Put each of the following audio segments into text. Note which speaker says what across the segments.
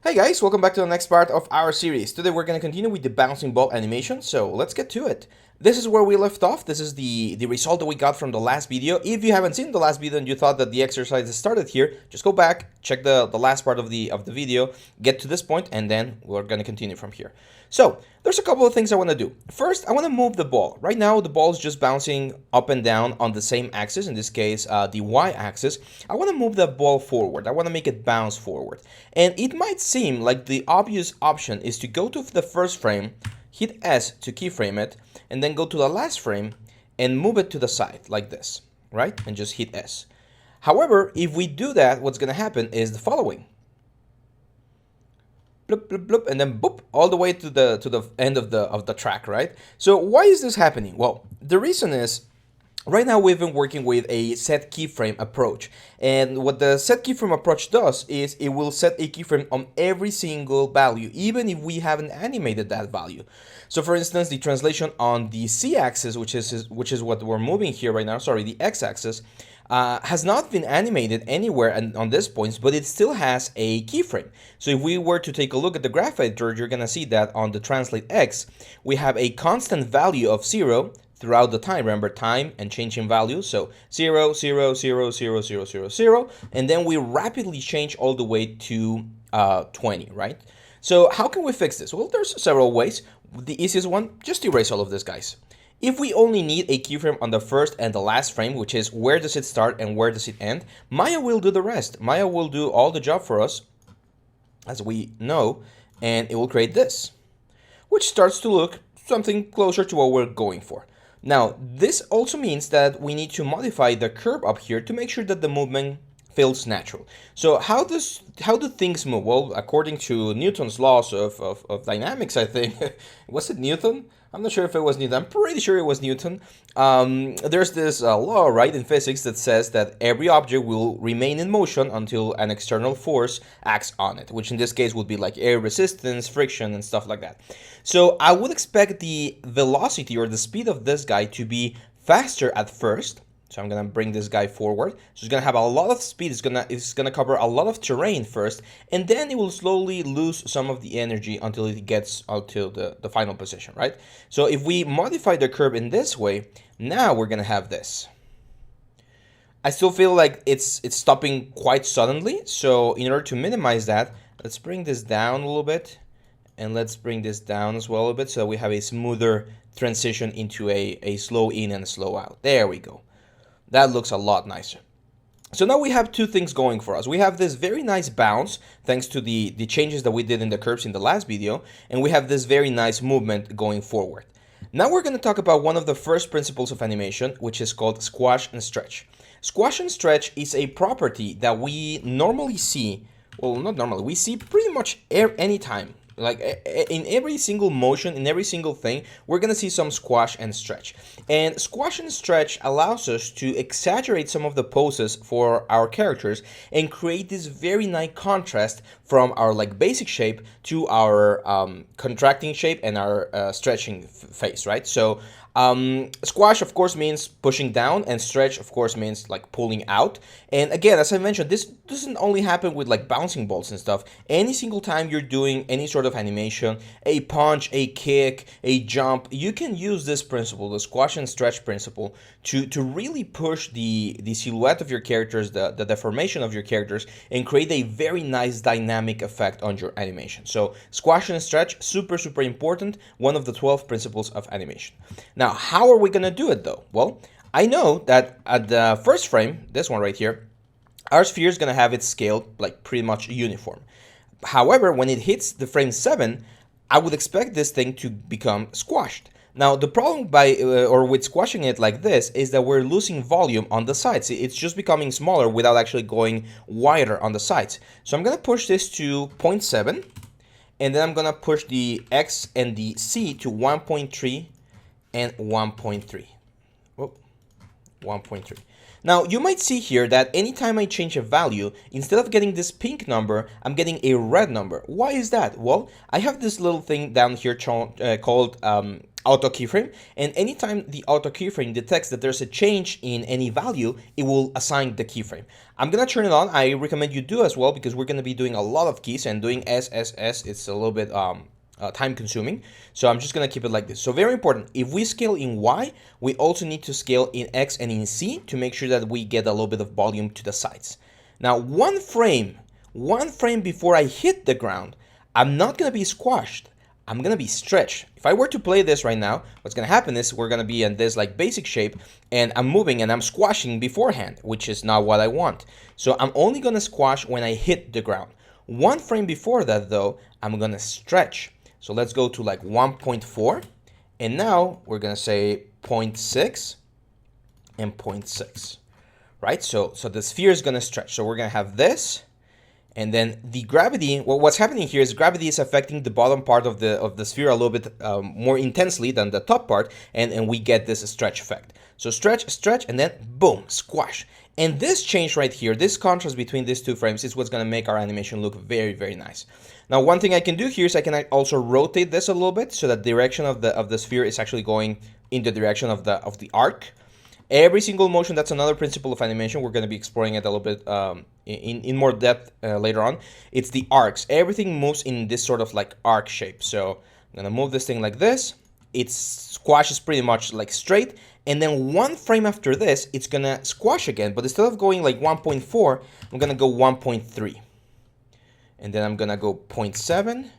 Speaker 1: Hey guys, welcome back to the next part of our series. Today we're going to continue with the bouncing ball animation, so let's get to it. This is where we left off. This is the result that we got from the last video. If you haven't seen the last video and you thought that the exercise started here, just go back, check the last part of the video, get to this point, and then we're going to continue from here. So, there's a couple of things I want to do. First, I want to move the ball. Right now, the ball is just bouncing up and down on the same axis, in this case, the y-axis. I want to move the ball forward. I want to make it bounce forward. And it might seem like the obvious option is to go to the first frame, hit S to keyframe it, and then go to the last frame and move it to the side, like this, right? And just hit S. However, if we do that, what's going to happen is the following. Bloop, bloop, bloop, and then boop, all the way to the end of the track, right? So why is this happening? Well, the reason is right now we've been working with a set keyframe approach, and what the set keyframe approach does is it will set a keyframe on every single value, even if we haven't animated that value. So for instance, the translation on the z-axis, which is what we're moving here right now, sorry, the x-axis, has not been animated anywhere on this point, but it still has a keyframe. So if we were to take a look at the graph editor, you're going to see that on the translate x, we have a constant value of 0 throughout the time. Remember, time and changing values. So 0, 0, 0, 0, 0, 0, 0, and then we rapidly change all the way to 20, right? So how can we fix this? Well, there's several ways. The easiest one, just erase all of this, guys. If we only need a keyframe on the first and the last frame, which is where does it start and where does it end, Maya will do the rest. Maya will do all the job for us, as we know, and it will create this, which starts to look something closer to what we're going for. Now, this also means that we need to modify the curve up here to make sure that the movement feels natural. So how do things move? Well, according to Newton's laws of dynamics, I think, was it Newton? I'm not sure if it was Newton. I'm pretty sure it was Newton. There's this law, right, in physics that says that every object will remain in motion until an external force acts on it, which in this case would be like air resistance, friction, and stuff like that. So I would expect the velocity or the speed of this guy to be faster at first. So I'm gonna bring this guy forward. So it's gonna have a lot of speed. It's gonna cover a lot of terrain first, and then it will slowly lose some of the energy until it gets out to the final position, right? So if we modify the curve in this way, now we're gonna have this. I still feel like it's stopping quite suddenly. So in order to minimize that, let's bring this down a little bit, and let's bring this down as well a bit, so we have a smoother transition into a slow in and a slow out. There we go. That looks a lot nicer. So now we have two things going for us. We have this very nice bounce, thanks to the changes that we did in the curves in the last video, and we have this very nice movement going forward. Now we're going to talk about one of the first principles of animation, which is called squash and stretch. Squash and stretch is a property that we normally see, well, not normally, we see pretty much any time. Like in every single motion, in every single thing, we're going to see some squash and stretch. And squash and stretch allows us to exaggerate some of the poses for our characters and create this very nice contrast from our like basic shape to our contracting shape and our stretching face, right? So squash, of course, means pushing down, and stretch, of course, means like pulling out. And again, as I mentioned, this doesn't only happen with like bouncing balls and stuff. Any single time you're doing any sort of animation, a punch, a kick, a jump, you can use this principle, the squash and stretch principle, to really push the silhouette of your characters, the deformation of your characters, and create a very nice dynamic effect on your animation. So squash and stretch, super, super important, one of the 12 principles of animation. Now, how are we going to do it though? Well, I know that at the first frame, this one right here, our sphere is going to have its scale like pretty much uniform. However, when it hits the frame 7, I would expect this thing to become squashed. Now, the problem with squashing it like this is that we're losing volume on the sides. It's just becoming smaller without actually going wider on the sides. So I'm going to push this to 0.7, and then I'm going to push the X and the C to 1.3 and 1.3. Whoop, 1.3. Now, you might see here that anytime I change a value, instead of getting this pink number, I'm getting a red number. Why is that? Well, I have this little thing down here called auto keyframe, and anytime the auto keyframe detects that there's a change in any value, it will assign the keyframe. I'm gonna turn it on. I recommend you do as well, because we're gonna be doing a lot of keys, and doing SSS, it's a little bit time consuming. So I'm just gonna keep it like this. So very important, if we scale in Y, we also need to scale in X and in Z to make sure that we get a little bit of volume to the sides. Now, one frame before I hit the ground, I'm not gonna be squashed. I'm gonna be stretched. If I were to play this right now, what's gonna happen is we're gonna be in this like basic shape, and I'm moving and I'm squashing beforehand, which is not what I want. So I'm only gonna squash when I hit the ground. One frame before that though, I'm gonna stretch. So let's go to like 1.4, and now we're gonna say 0.6 and 0.6, right? So the sphere is gonna stretch. So we're gonna have this, and then the gravity, well, what's happening here is gravity is affecting the bottom part of the sphere a little bit more intensely than the top part, and we get this stretch effect. So stretch, stretch, and then boom, squash. And this change right here, this contrast between these two frames, is what's gonna make our animation look very, very nice. Now, one thing I can do here is I can also rotate this a little bit so that the direction of the sphere is actually going in the direction of the arc. Every single motion, that's another principle of animation. We're going to be exploring it a little bit in more depth later on. It's the arcs. Everything moves in this sort of like arc shape. So I'm going to move this thing like this. It squashes pretty much like straight. And then one frame after this, it's going to squash again. But instead of going like 1.4, I'm going to go 1.3. And then I'm going to go 0.7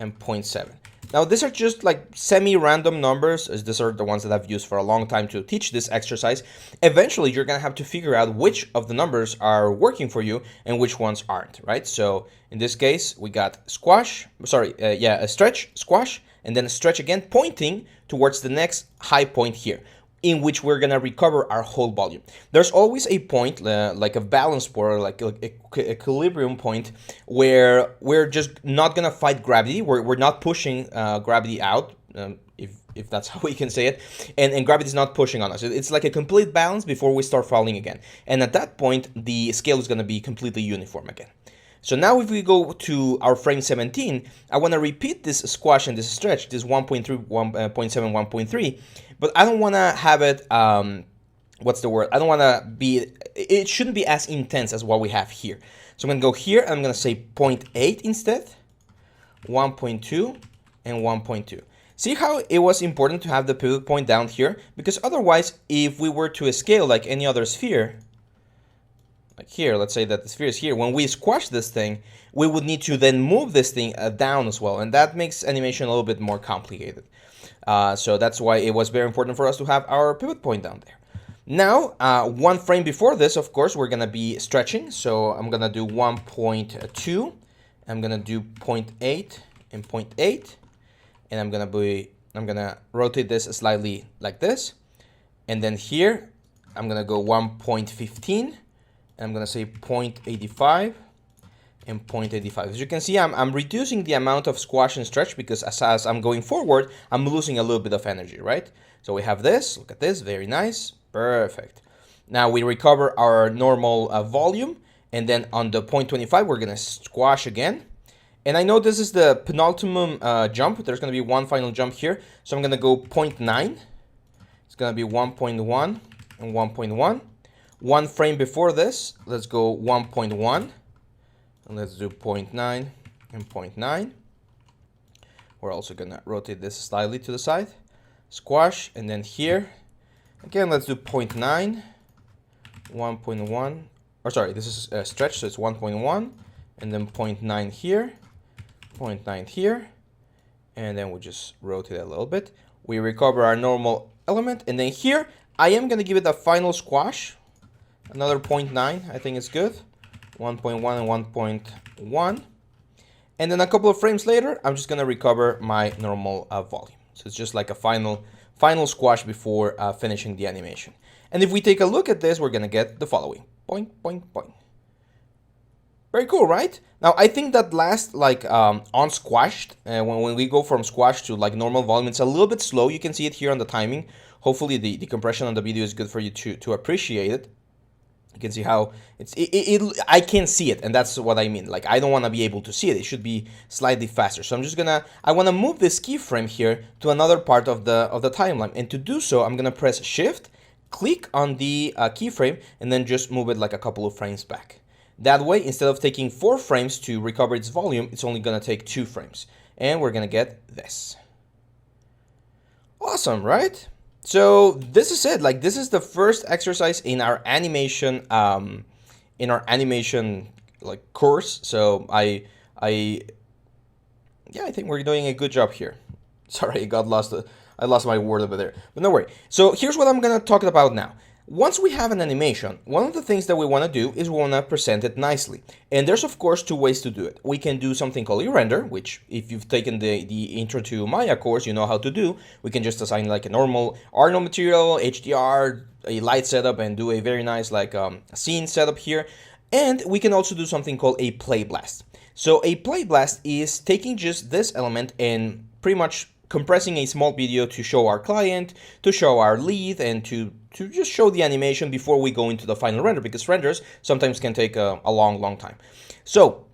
Speaker 1: and 0.7. Now, these are just like semi-random numbers, as these are the ones that I've used for a long time to teach this exercise. Eventually, you're gonna have to figure out which of the numbers are working for you and which ones aren't, right? So in this case, we got a stretch, squash, and then a stretch again, pointing towards the next high point here, in which we're gonna recover our whole volume. There's always a point, like a balance point, or like a equilibrium point, where we're just not gonna fight gravity. We're not pushing gravity out, if that's how we can say it, and gravity is not pushing on us. It's like a complete balance before we start falling again. And at that point, the scale is gonna be completely uniform again. So now if we go to our frame 17, I want to repeat this squash and this stretch, this 1.3, 1.7, 1.3, but I don't want to have it, what's the word? I don't want to be, it shouldn't be as intense as what we have here. So I'm going to go here and I'm going to say 0.8 instead, 1.2, and 1.2. See how it was important to have the pivot point down here? Because otherwise, if we were to scale like any other sphere, like here, let's say that the sphere is here. When we squash this thing, we would need to then move this thing down as well. And that makes animation a little bit more complicated. So that's why it was very important for us to have our pivot point down there. Now, one frame before this, of course, we're going to be stretching. So I'm going to do 1.2. I'm going to do 0.8 and 0.8. And I'm going to rotate this slightly like this. And then here, I'm going to go 1.15. I'm going to say 0.85 and 0.85. As you can see, I'm reducing the amount of squash and stretch because as I'm going forward, I'm losing a little bit of energy, right? So we have this, look at this, very nice, perfect. Now we recover our normal volume, and then on the 0.25, we're going to squash again. And I know this is the penultimate jump. There's going to be one final jump here. So I'm going to go 0.9. It's going to be 1.1 and 1.1. One frame before this, let's go 1.1, and let's do 0.9 and 0.9. We're also gonna rotate this slightly to the side, squash, and then here, again, let's do 0.9, 1.1, or sorry, this is a stretch, so it's 1.1, and then 0.9 here, 0.9 here, and then we just rotate it a little bit. We recover our normal element, and then here, I am gonna give it a final squash. Another 0.9, I think it's good. 1.1 and 1.1. And then a couple of frames later, I'm just going to recover my normal volume. So it's just like a final squash before finishing the animation. And if we take a look at this, we're going to get the following. Boing, boing, boing. Very cool, right? Now, I think that last, like, unsquashed, when we go from squash to, like, normal volume, it's a little bit slow. You can see it here on the timing. Hopefully, the compression on the video is good for you to appreciate it. You can see how I can't see it, and that's what I mean. Like, I don't want to be able to see it. It should be slightly faster. So I want to move this keyframe here to another part of the timeline. And to do so, I'm gonna press Shift, click on the keyframe, and then just move it like a couple of frames back. That way, instead of taking 4 frames to recover its volume, it's only gonna take 2 frames. And we're gonna get this. Awesome, right? So this is it. Like, this is the first exercise in our animation like course. So yeah, I think we're doing a good job here. Sorry, I lost my word over there, but no worry. So here's what I'm gonna talk about now. Once we have an animation, one of the things that we want to do is we want to present it nicely. And there's of course 2 ways to do it. We can do something called a render, which if you've taken the Intro to Maya course, you know how to do. We can just assign like a normal Arnold material, HDR, a light setup, and do a very nice like scene setup here. And we can also do something called a play blast. So a play blast is taking just this element and pretty much compressing a small video to show our client, to show our lead, and to just show the animation before we go into the final render, because renders sometimes can take a long time. So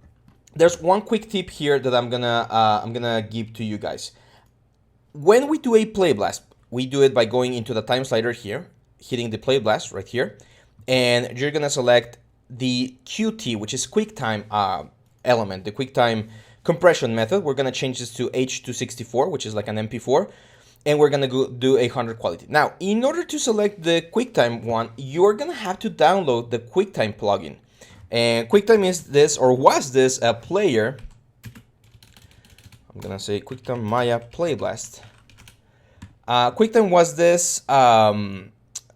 Speaker 1: there's one quick tip here that I'm gonna give to you guys. When we do a play blast, we do it by going into the time slider here, hitting the play blast right here, and you're gonna select the QT, which is QuickTime element, the QuickTime compression method. We're gonna change this to H264, which is like an MP4, and we're gonna go do 100 quality. Now, in order to select the QuickTime one, you're gonna have to download the QuickTime plugin. And QuickTime is this, or was this, a player. I'm gonna say QuickTime Maya Play Blast. QuickTime was this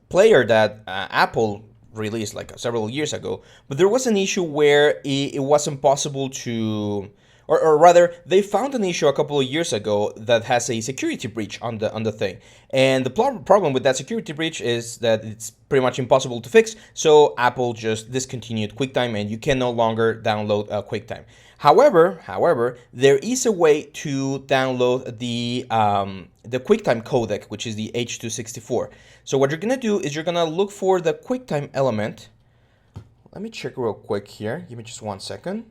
Speaker 1: player that Apple released like several years ago, but there was an issue where it wasn't possible to, or rather, they found an issue a couple of years ago that has a security breach on the thing. And the problem with that security breach is that it's pretty much impossible to fix. So Apple just discontinued QuickTime, and you can no longer download QuickTime. However, there is a way to download the QuickTime codec, which is the H264. So what you're gonna do is you're gonna look for the QuickTime element. Let me check real quick here. Give me just 1 second.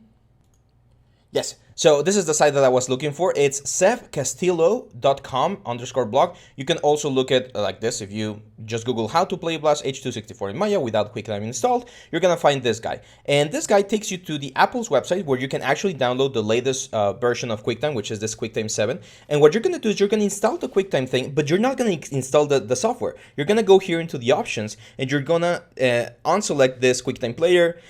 Speaker 1: Yes, so this is the site that I was looking for. It's sevcastillo.com_blog. You can also look at like this. If you just Google how to play blast H264 in Maya without QuickTime installed, you're gonna find this guy. And this guy takes you to the Apple's website where you can actually download the latest version of QuickTime, which is this QuickTime 7. And what you're gonna do is you're gonna install the QuickTime thing, but you're not gonna install the software. You're gonna go here into the options, and you're gonna unselect this QuickTime player.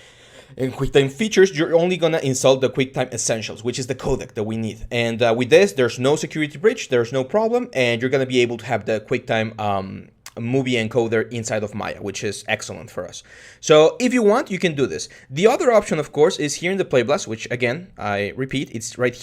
Speaker 1: In QuickTime features, you're only gonna install the QuickTime Essentials, which is the codec that we need. And with this, there's no security breach, there's no problem, and you're gonna be able to have the QuickTime movie encoder inside of Maya, which is excellent for us. So if you want, you can do this. The other option, of course, is here in the Play Blast, which again, I repeat, it's right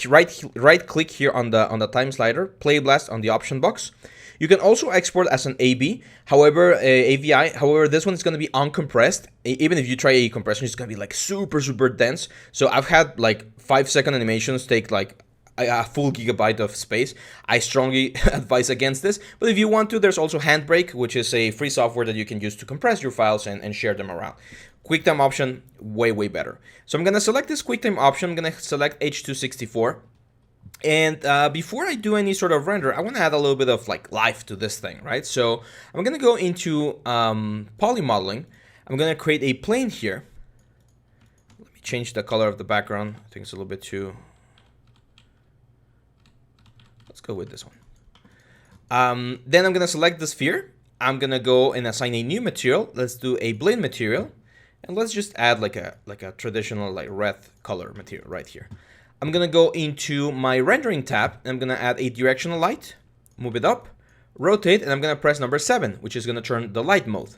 Speaker 1: click here on the time slider, Play Blast on the option box. You can also export as an AB, however, AVI. However, this one is going to be uncompressed. Even if you try a compression, it's going to be like super dense. So I've had like 5-second animations take like a full gigabyte of space. I strongly advise against this. But if you want to, there's also Handbrake, which is a free software that you can use to compress your files and share them around. QuickTime option, way better. So I'm going to select this QuickTime option. I'm going to select H264. And before I do any sort of render, I want to add a little bit of like life to this thing, right? So I'm going to go into poly modeling. I'm going to create a plane here. Let me change the color of the background. I think it's a little bit too... Let's go with this one. Then I'm going to select the sphere. I'm going to go and assign a new material. Let's do a blend material. And let's just add like a traditional like red color material right here. I'm gonna go into my rendering tab, and I'm gonna add a directional light, move it up, rotate, and I'm gonna press number 7, which is gonna turn the light mode.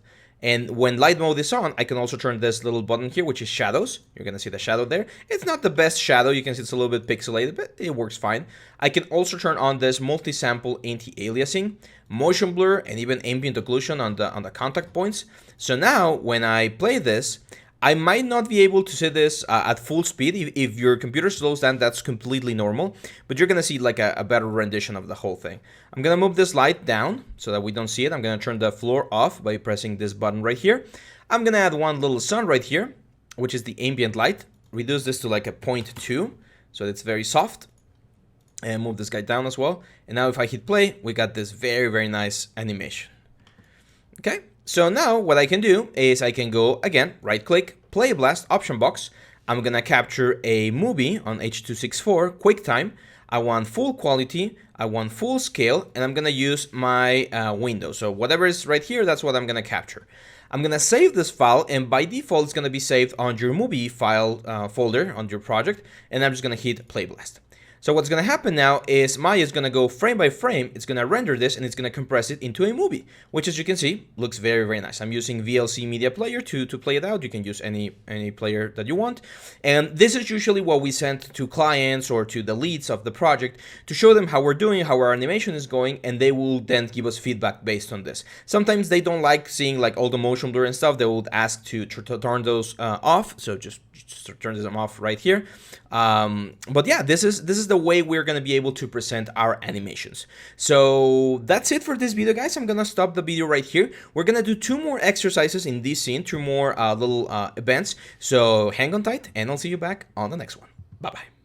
Speaker 1: And when light mode is on, I can also turn this little button here, which is shadows. You're gonna see the shadow there. It's not the best shadow. You can see it's a little bit pixelated, but it works fine. I can also turn on this multi-sample anti-aliasing, motion blur, and even ambient occlusion on the contact points. So now when I play this, I might not be able to see this at full speed. If your computer slows down, that's completely normal, but you're gonna see like a better rendition of the whole thing. I'm gonna move this light down so that we don't see it. I'm gonna turn the floor off by pressing this button right here. I'm gonna add one little sun right here, which is the ambient light. Reduce this to like a 0.2, so it's very soft. And move this guy down as well. And now if I hit play, we got this very, very nice animation. Okay, so now what I can do is I can go again, right click, Play Blast, option box. I'm gonna capture a movie on H.264, QuickTime. I want full quality, I want full scale, and I'm gonna use my window. So whatever is right here, that's what I'm gonna capture. I'm gonna save this file, and by default, it's gonna be saved on your movie file folder on your project, and I'm just gonna hit Play Blast. So what's going to happen now is Maya is going to go frame by frame, it's going to render this, and it's going to compress it into a movie, which as you can see, looks very, very nice. I'm using VLC Media Player to play it out. You can use any player that you want. And this is usually what we send to clients or to the leads of the project to show them how we're doing, how our animation is going, and they will then give us feedback based on this. Sometimes they don't like seeing like all the motion blur and stuff. They will ask to turn those off, so just turn them off right here. But yeah, this is the way we're going to be able to present our animations. So that's it for this video, guys. I'm going to stop the video right here. We're going to do 2 more exercises in this scene, 2 more little events. So hang on tight, and I'll see you back on the next one. Bye-bye.